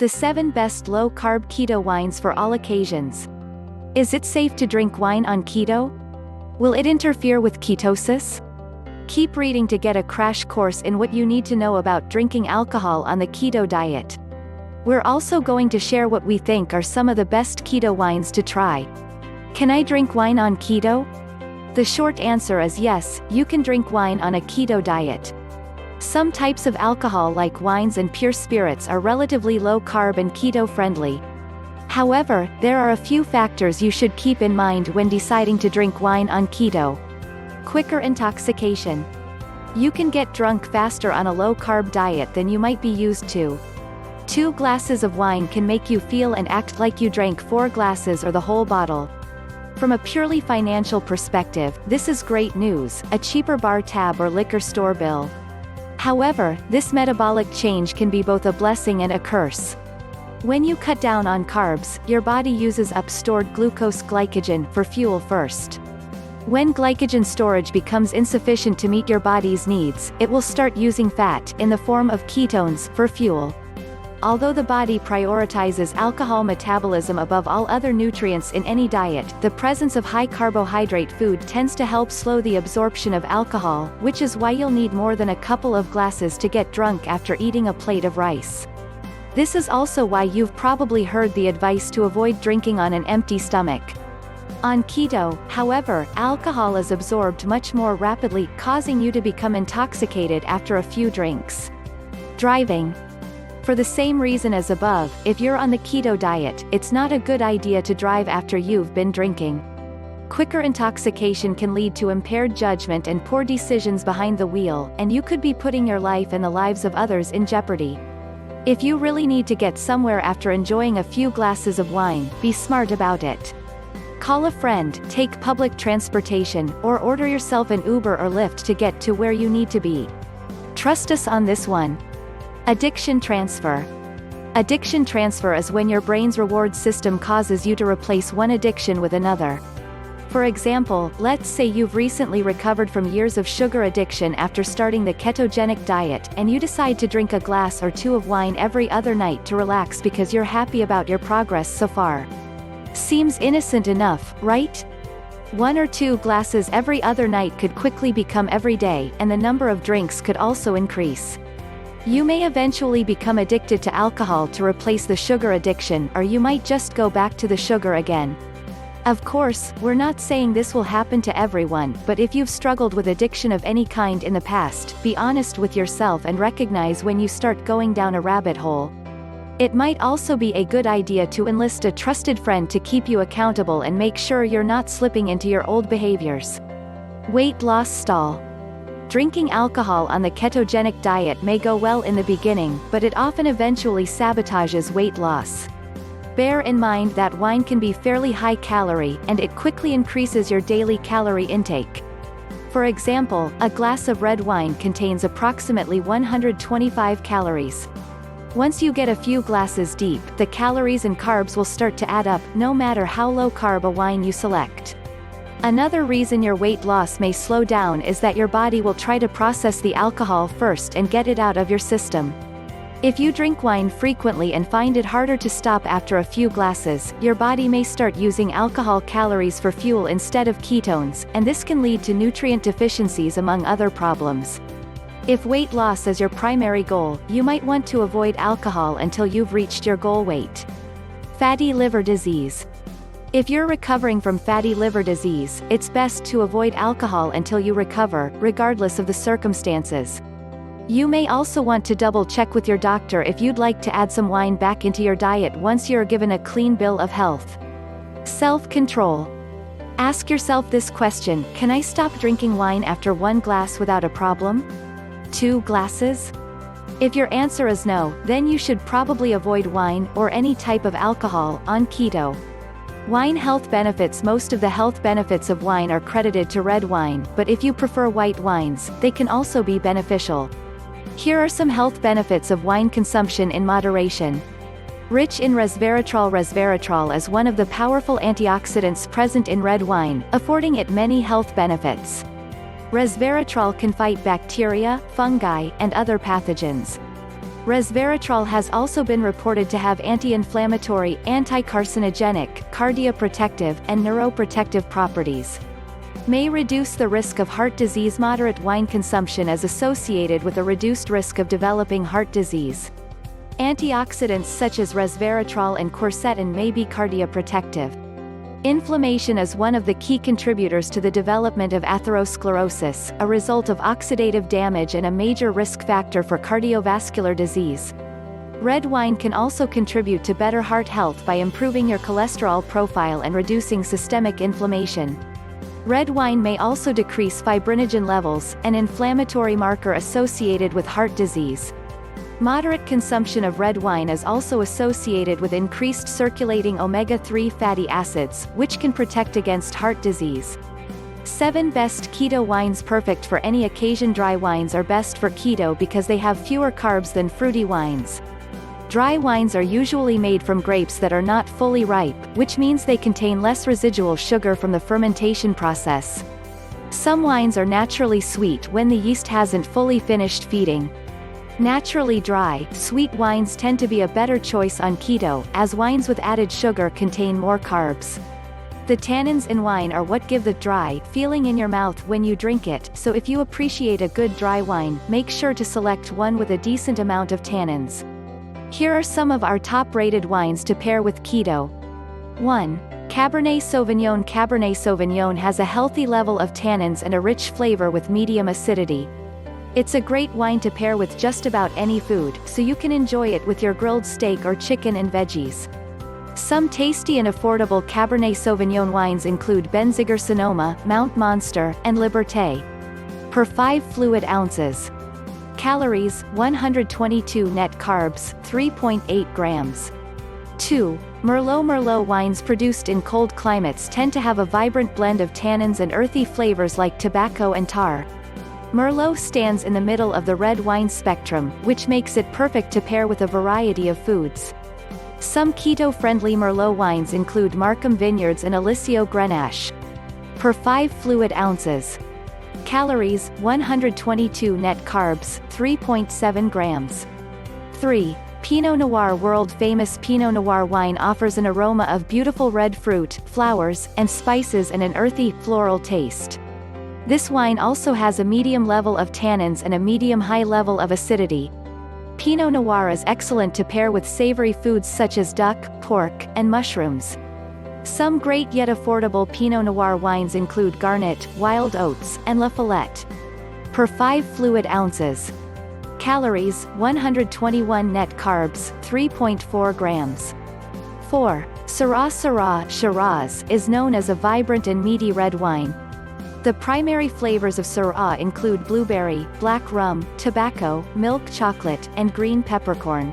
The 7 best low-carb keto wines for all occasions. Is it safe to drink wine on keto? Will it interfere with ketosis? Keep reading to get a crash course in what you need to know about drinking alcohol on the keto diet. We're also going to share what we think are some of the best keto wines to try. Can I drink wine on keto? The short answer is yes, you can drink wine on a keto diet. Some types of alcohol like wines and pure spirits are relatively low carb and keto friendly. However, there are a few factors you should keep in mind when deciding to drink wine on keto. Quicker intoxication. You can get drunk faster on a low-carb diet than you might be used to. 2 glasses of wine can make you feel and act like you drank 4 glasses or the whole bottle. From a purely financial perspective, this is great news, a cheaper bar tab or liquor store bill. However, this metabolic change can be both a blessing and a curse. When you cut down on carbs, your body uses up stored glucose glycogen for fuel first. When glycogen storage becomes insufficient to meet your body's needs, it will start using fat, in the form of ketones, for fuel. Although the body prioritizes alcohol metabolism above all other nutrients in any diet, the presence of high-carbohydrate food tends to help slow the absorption of alcohol, which is why you'll need more than a couple of glasses to get drunk after eating a plate of rice. This is also why you've probably heard the advice to avoid drinking on an empty stomach. On keto, however, alcohol is absorbed much more rapidly, causing you to become intoxicated after a few drinks. Driving. For the same reason as above, if you're on the keto diet, it's not a good idea to drive after you've been drinking. Quicker intoxication can lead to impaired judgment and poor decisions behind the wheel, and you could be putting your life and the lives of others in jeopardy. If you really need to get somewhere after enjoying a few glasses of wine, be smart about it. Call a friend, take public transportation, or order yourself an Uber or Lyft to get to where you need to be. Trust us on this one. Addiction transfer. Addiction transfer is when your brain's reward system causes you to replace one addiction with another. For example, let's say you've recently recovered from years of sugar addiction after starting the ketogenic diet, and you decide to drink a glass or 2 of wine every other night to relax because you're happy about your progress so far. Seems innocent enough, right? 1 or 2 glasses every other night could quickly become every day, and the number of drinks could also increase. You may eventually become addicted to alcohol to replace the sugar addiction, or you might just go back to the sugar again. Of course, we're not saying this will happen to everyone, but if you've struggled with addiction of any kind in the past, be honest with yourself and recognize when you start going down a rabbit hole. It might also be a good idea to enlist a trusted friend to keep you accountable and make sure you're not slipping into your old behaviors. Weight loss stall. Drinking alcohol on the ketogenic diet may go well in the beginning, but it often eventually sabotages weight loss. Bear in mind that wine can be fairly high calorie, and it quickly increases your daily calorie intake. For example, a glass of red wine contains approximately 125 calories. Once you get a few glasses deep, the calories and carbs will start to add up, no matter how low carb a wine you select. Another reason your weight loss may slow down is that your body will try to process the alcohol first and get it out of your system. If you drink wine frequently and find it harder to stop after a few glasses, your body may start using alcohol calories for fuel instead of ketones, and this can lead to nutrient deficiencies among other problems. If weight loss is your primary goal, you might want to avoid alcohol until you've reached your goal weight. Fatty liver disease. If you're recovering from fatty liver disease, it's best to avoid alcohol until you recover, regardless of the circumstances. You may also want to double-check with your doctor if you'd like to add some wine back into your diet once you're given a clean bill of health. Self-control. Ask yourself this question: can I stop drinking wine after 1 glass without a problem? 2 glasses? If your answer is no, then you should probably avoid wine, or any type of alcohol, on keto. Wine health benefits. Most of the health benefits of wine are credited to red wine, but if you prefer white wines, they can also be beneficial. Here are some health benefits of wine consumption in moderation. Rich in resveratrol. Resveratrol is one of the powerful antioxidants present in red wine, affording it many health benefits. Resveratrol can fight bacteria, fungi, and other pathogens. Resveratrol has also been reported to have anti-inflammatory, anti-carcinogenic, cardioprotective, and neuroprotective properties. May reduce the risk of heart disease. Moderate wine consumption is associated with a reduced risk of developing heart disease. Antioxidants such as resveratrol and quercetin may be cardioprotective. Inflammation is one of the key contributors to the development of atherosclerosis, a result of oxidative damage and a major risk factor for cardiovascular disease. Red wine can also contribute to better heart health by improving your cholesterol profile and reducing systemic inflammation. Red wine may also decrease fibrinogen levels, an inflammatory marker associated with heart disease. Moderate consumption of red wine is also associated with increased circulating omega-3 fatty acids, which can protect against heart disease. 7 Best keto wines. Perfect for any occasion. Dry wines are best for keto because they have fewer carbs than fruity wines. Dry wines are usually made from grapes that are not fully ripe, which means they contain less residual sugar from the fermentation process. Some wines are naturally sweet when the yeast hasn't fully finished feeding. Naturally dry, sweet wines tend to be a better choice on keto, as wines with added sugar contain more carbs. The tannins in wine are what give the dry feeling in your mouth when you drink it, so if you appreciate a good dry wine, make sure to select one with a decent amount of tannins. Here are some of our top-rated wines to pair with keto. 1. Cabernet Sauvignon. Cabernet Sauvignon has a healthy level of tannins and a rich flavor with medium acidity. It's a great wine to pair with just about any food, so you can enjoy it with your grilled steak or chicken and veggies. Some tasty and affordable Cabernet Sauvignon wines include Benziger Sonoma, Mount Monster, and Liberté. Per 5 fluid ounces. Calories, 122 net carbs, 3.8 grams. 2. Merlot. Merlot wines produced in cold climates tend to have a vibrant blend of tannins and earthy flavors like tobacco and tar. Merlot stands in the middle of the red wine spectrum, which makes it perfect to pair with a variety of foods. Some keto-friendly Merlot wines include Markham Vineyards and Eliseo Grenache. Per 5 fluid ounces. Calories, 122 net carbs, 3.7 grams. 3. Pinot Noir. World-famous Pinot Noir wine offers an aroma of beautiful red fruit, flowers, and spices and an earthy, floral taste. This wine also has a medium level of tannins and a medium-high level of acidity. Pinot Noir is excellent to pair with savory foods such as duck, pork, and mushrooms. Some great yet affordable Pinot Noir wines include Garnet, Wild Oats, and La Follette. Per 5 fluid ounces. Calories, 121 net carbs, 3.4 grams. 4. Syrah. Shiraz is known as a vibrant and meaty red wine. The primary flavors of Syrah include blueberry, black rum, tobacco, milk chocolate, and green peppercorn.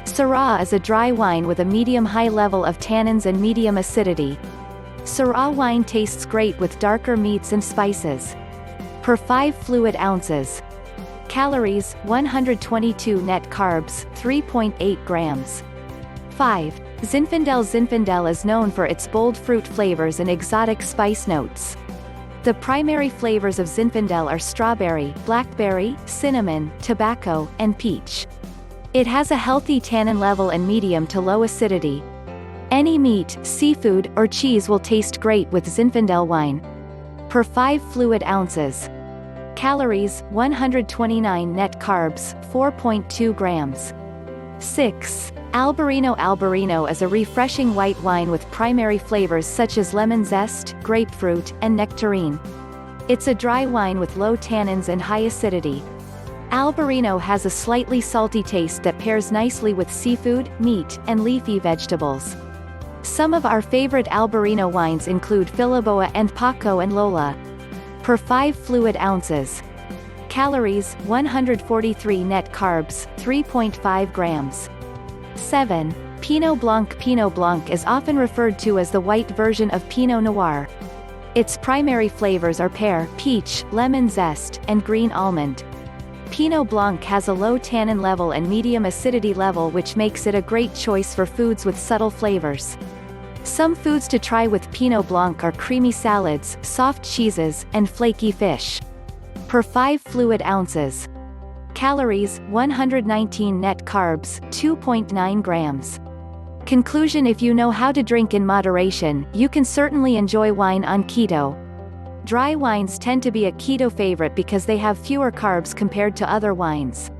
Syrah is a dry wine with a medium-high level of tannins and medium acidity. Syrah wine tastes great with darker meats and spices. Per 5 fluid ounces. Calories, 122 net carbs, 3.8 grams. 5. Zinfandel. Zinfandel is known for its bold fruit flavors and exotic spice notes. The primary flavors of Zinfandel are strawberry, blackberry, cinnamon, tobacco, and peach. It has a healthy tannin level and medium to low acidity. Any meat, seafood, or cheese will taste great with Zinfandel wine. Per 5 fluid ounces. Calories, 129 net carbs, 4.2 grams. 6. Albarino. Albarino is a refreshing white wine with primary flavors such as lemon zest, grapefruit, and nectarine. It's a dry wine with low tannins and high acidity. Albarino has a slightly salty taste that pairs nicely with seafood, meat, and leafy vegetables. Some of our favorite Albarino wines include Filiboa and Paco and Lola. Per 5 fluid ounces. Calories, 143 net carbs, 3.5 grams. 7. Pinot Blanc. Pinot Blanc is often referred to as the white version of Pinot Noir. Its primary flavors are pear, peach, lemon zest, and green almond. Pinot Blanc has a low tannin level and medium acidity level, which makes it a great choice for foods with subtle flavors. Some foods to try with Pinot Blanc are creamy salads, soft cheeses, and flaky fish. Per 5 fluid ounces. Calories, 119 net carbs, 2.9 grams. Conclusion: if you know how to drink in moderation, you can certainly enjoy wine on keto. Dry wines tend to be a keto favorite because they have fewer carbs compared to other wines.